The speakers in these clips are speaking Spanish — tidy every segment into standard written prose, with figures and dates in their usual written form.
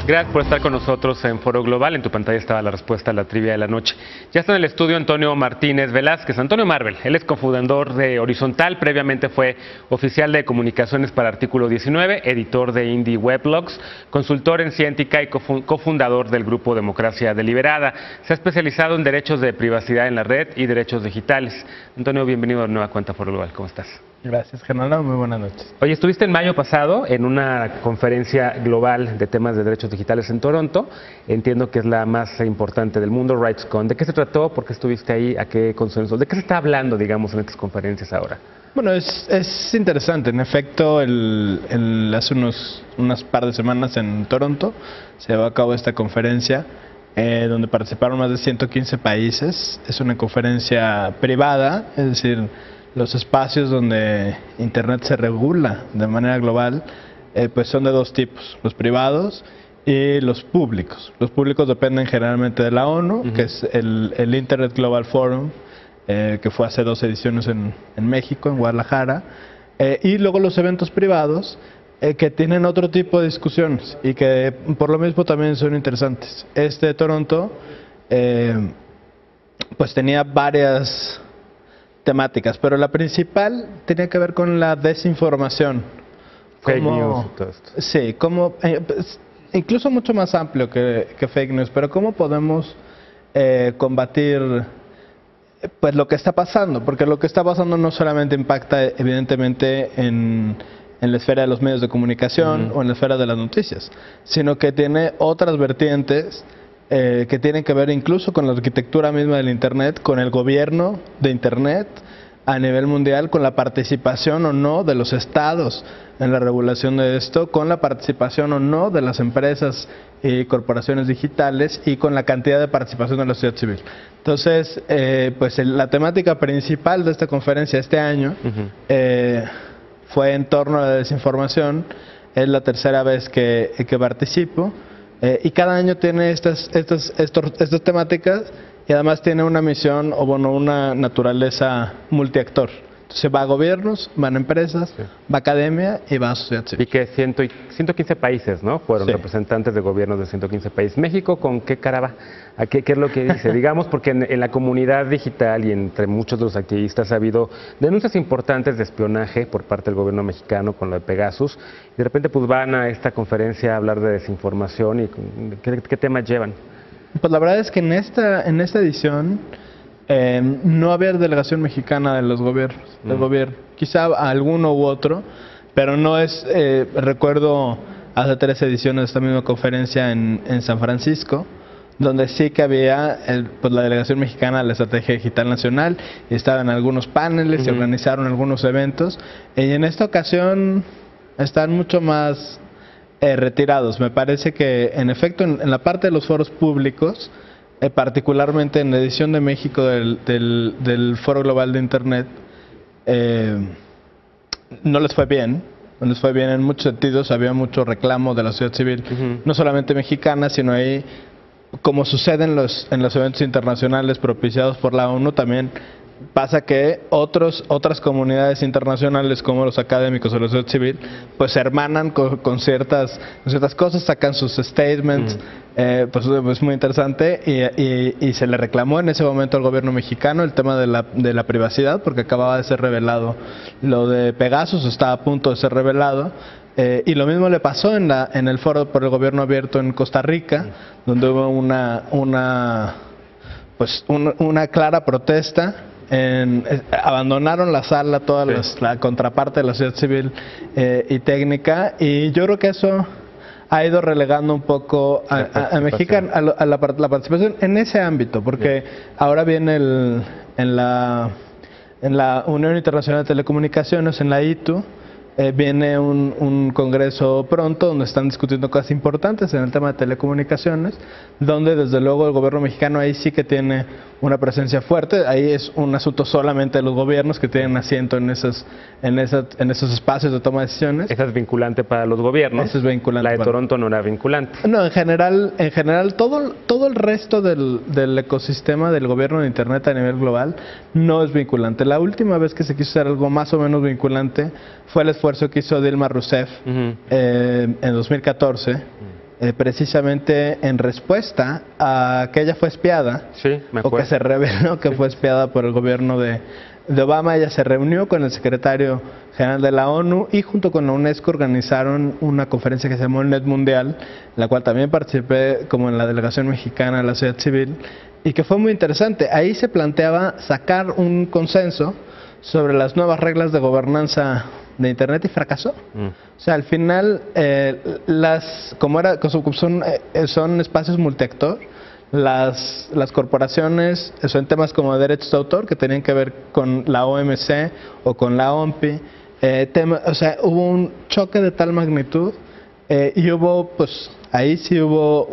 Gracias por estar con nosotros en Foro Global. En tu pantalla estaba la respuesta a la trivia de la noche. Ya está en el estudio Antonio Martínez Velázquez. Antonio Marvel, él es cofundador de Horizontal, previamente fue oficial de comunicaciones para Artículo 19, editor de Indie Weblogs, consultor en Cientica y cofundador del grupo Democracia Deliberada. Se ha especializado en derechos de privacidad en la red y derechos digitales. Antonio, bienvenido a Nueva Cuenta Foro Global. ¿Cómo estás? Gracias, Gerardo. Muy buenas noches. Oye, estuviste en mayo pasado en una conferencia global de temas de derechos digitales en Toronto. Entiendo que es la más importante del mundo, RightsCon. ¿De qué se trató? ¿Por qué estuviste ahí? ¿A qué consenso? ¿De qué se está hablando, digamos, en estas conferencias ahora? Bueno, es interesante. En efecto, hace unas par de semanas en Toronto se llevó a cabo esta conferencia donde participaron más de 115 países. Es una conferencia privada, es decir, los espacios donde Internet se regula de manera global pues son de dos tipos, los privados y los públicos. Los públicos dependen generalmente de la ONU, que es el Internet Global Forum, que fue hace 2 ediciones en México, en Guadalajara, y luego los eventos privados que tienen otro tipo de discusiones y que por lo mismo también son interesantes. Este de Toronto pues tenía varias temáticas, pero la principal tenía que ver con la desinformación. Fake news y todo esto. Sí, incluso mucho más amplio que fake news, pero cómo podemos combatir pues lo que está pasando, porque lo que está pasando no solamente impacta evidentemente en la esfera de los medios de comunicación o en la esfera de las noticias, sino que tiene otras vertientes que tienen que ver incluso con la arquitectura misma del Internet, con el gobierno de Internet a nivel mundial, con la participación o no de los estados en la regulación de esto, con la participación o no de las empresas y corporaciones digitales y con la cantidad de participación de la sociedad civil. Entonces, pues la temática principal de esta conferencia este año fue en torno a la desinformación. Es la tercera vez que participo. Y cada año tiene estas temáticas y además tiene una misión o bueno, una naturaleza multiactor. Entonces va a gobiernos, van a empresas, va a academia y va a sociedad civil. Y que 115 países, ¿no? Fueron representantes de gobiernos de 115 países. ¿México con qué cara va? ¿Qué es lo que dice? Digamos, porque en la comunidad digital y entre muchos de los activistas ha habido denuncias importantes de espionaje por parte del gobierno mexicano con lo de Pegasus. Y de repente pues van a esta conferencia a hablar de desinformación y ¿qué temas llevan? Pues la verdad es que en esta edición no había delegación mexicana de los gobiernos, del gobierno. Quizá alguno u otro, pero no es, recuerdo hace 3 ediciones de esta misma conferencia en San Francisco, donde sí que había pues la delegación mexicana de la Estrategia Digital Nacional, y estaban algunos paneles, se organizaron algunos eventos, y en esta ocasión están mucho más retirados. Me parece que en efecto en la parte de los foros públicos, particularmente en la edición de México del Foro Global de Internet, no les fue bien. No les fue bien en muchos sentidos. Había mucho reclamo de la sociedad civil, no solamente mexicana, sino ahí, como sucede en los eventos internacionales propiciados por la ONU, también pasa que otras comunidades internacionales como los académicos o la sociedad civil pues se hermanan con ciertas cosas, sacan sus statements, pues es muy interesante y se le reclamó en ese momento al gobierno mexicano el tema de la privacidad, porque acababa de ser revelado lo de Pegasus, estaba a punto de ser revelado. Y lo mismo le pasó en el foro por el gobierno abierto en Costa Rica, donde hubo una clara protesta. Abandonaron la sala toda la contraparte de la sociedad civil y técnica, y yo creo que eso ha ido relegando un poco a México a la participación en ese ámbito, porque ahora viene en la Unión Internacional de Telecomunicaciones, en la ITU, viene un congreso pronto donde están discutiendo cosas importantes en el tema de telecomunicaciones, donde desde luego el gobierno mexicano ahí sí que tiene una presencia fuerte. Ahí es un asunto solamente de los gobiernos que tienen asiento en esos espacios de toma de decisiones. Esa es vinculante para los gobiernos. Esa es vinculante. La de Toronto no era vinculante. No, en general todo el resto del ecosistema del gobierno de Internet a nivel global no es vinculante. La última vez que se quiso hacer algo más o menos vinculante fue el esfuerzo que hizo Dilma Rousseff en 2014 precisamente en respuesta a que ella fue espiada, Sí, me o que acuerdo. se reveló que fue espiada por el gobierno de Obama. Ella se reunió con el secretario general de la ONU y junto con la UNESCO organizaron una conferencia que se llamó Net Mundial, en la cual también participé como en la delegación mexicana de la sociedad civil, y que fue muy interesante. Ahí se planteaba sacar un consenso sobre las nuevas reglas de gobernanza de Internet y fracasó. O sea, al final, son espacios multiactor, las corporaciones, son temas como derechos de autor que tenían que ver con la OMC o con la OMPI, o sea, hubo un choque de tal magnitud y hubo, pues, ahí sí hubo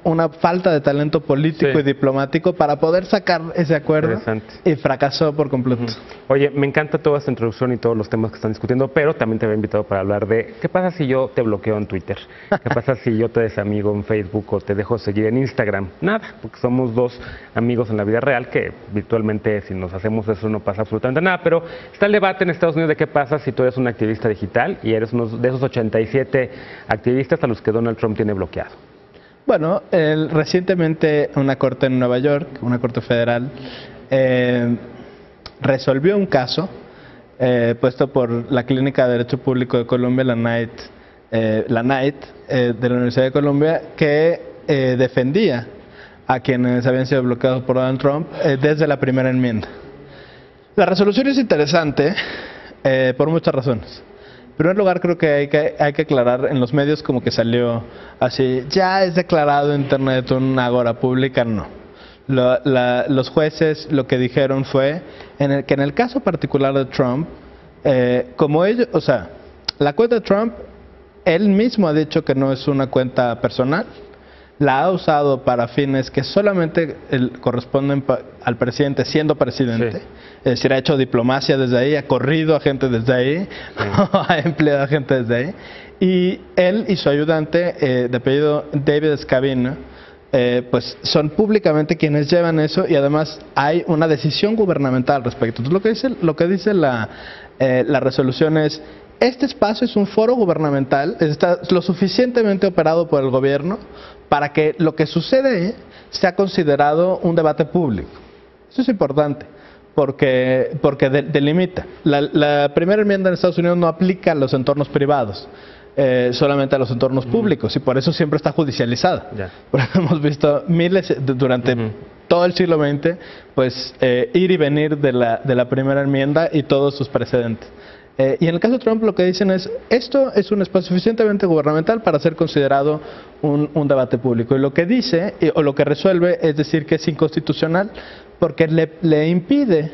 una falta de talento político y diplomático para poder sacar ese acuerdo, y fracasó por completo. Oye, me encanta toda esta introducción y todos los temas que están discutiendo, pero también te había invitado para hablar de ¿qué pasa si yo te bloqueo en Twitter? ¿Qué pasa si yo te desamigo en Facebook o te dejo seguir en Instagram? Nada, porque somos dos amigos en la vida real que virtualmente si nos hacemos eso no pasa absolutamente nada, pero está el debate en Estados Unidos de qué pasa si tú eres un activista digital y eres uno de esos 87 activistas a los que Donald Trump tiene bloqueado. Bueno, recientemente una corte en Nueva York, una corte federal, resolvió un caso puesto por la Clínica de Derecho Público de Columbia, la NITE, de la Universidad de Columbia, que defendía a quienes habían sido bloqueados por Donald Trump desde la primera enmienda. La resolución es interesante por muchas razones. En primer lugar, creo que hay que aclarar, en los medios como que salió así, ya es declarado Internet una agora pública, no. Los jueces lo que dijeron fue que en el caso particular de Trump, como ellos, o sea, la cuenta de Trump, él mismo ha dicho que no es una cuenta personal, la ha usado para fines que solamente corresponden al presidente siendo presidente. Sí. Es decir, ha hecho diplomacia desde ahí, ha corrido a gente desde ahí, ha empleado a gente desde ahí. Y él y su ayudante, de apellido David Scavino, pues son públicamente quienes llevan eso, y además hay una decisión gubernamental al respecto. Entonces lo que dice la resolución es: este espacio es un foro gubernamental, está lo suficientemente operado por el gobierno para que lo que sucede sea considerado un debate público. Eso es importante, porque delimita. La primera enmienda en Estados Unidos no aplica a los entornos privados, solamente a los entornos públicos, y por eso siempre está judicializada. Porque hemos visto miles durante todo el siglo XX, pues ir y venir de la primera enmienda y todos sus precedentes. Y en el caso de Trump lo que dicen es: esto es un espacio suficientemente gubernamental para ser considerado un debate público. Y lo que dice, o lo que resuelve, es decir que es inconstitucional, porque le impide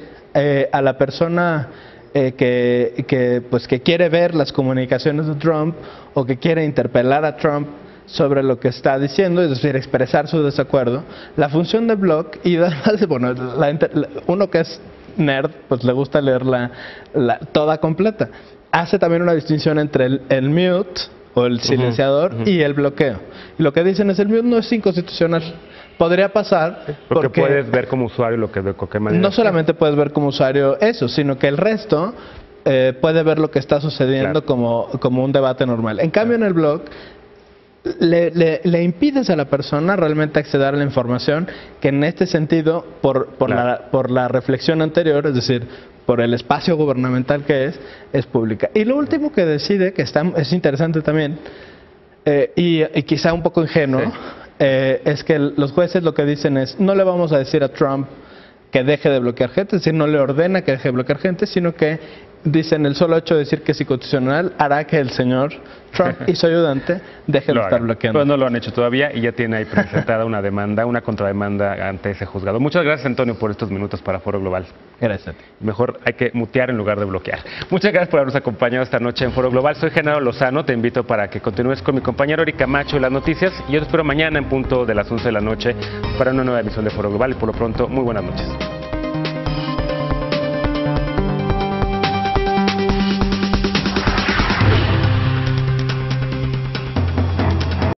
a la persona que quiere ver las comunicaciones de Trump o que quiere interpelar a Trump sobre lo que está diciendo, es decir, expresar su desacuerdo, la función de block. Y además, bueno, uno que es nerd, pues le gusta leer toda completa. Hace también una distinción entre el mute o el silenciador y el bloqueo. Y lo que dicen es: el mute no es inconstitucional. Podría pasar porque puedes ver como usuario lo que de cualquier manera. No solamente puedes ver como usuario eso, sino que el resto puede ver lo que está sucediendo como un debate normal. En cambio, en el blog le impides a la persona realmente acceder a la información, que en este sentido, por la reflexión anterior, es decir, por el espacio gubernamental que es pública. Y lo último que decide, que es interesante también, y quizá un poco ingenuo, es que los jueces lo que dicen es: no le vamos a decir a Trump que deje de bloquear gente, es decir, no le ordena que deje de bloquear gente, sino que dicen el solo hecho de decir que es inconstitucional hará que el señor Trump y su ayudante dejen de estar bloqueando. Pues no lo han hecho todavía y ya tiene ahí presentada una demanda, una contrademanda ante ese juzgado. Muchas gracias, Antonio, por estos minutos para Foro Global. Gracias. Mejor hay que mutear en lugar de bloquear. Muchas gracias por habernos acompañado esta noche en Foro Global. Soy Genaro Lozano, te invito para que continúes con mi compañero Ori Camacho en las noticias, y yo te espero mañana en punto de las 11 de la noche para una nueva emisión de Foro Global, y por lo pronto, muy buenas noches.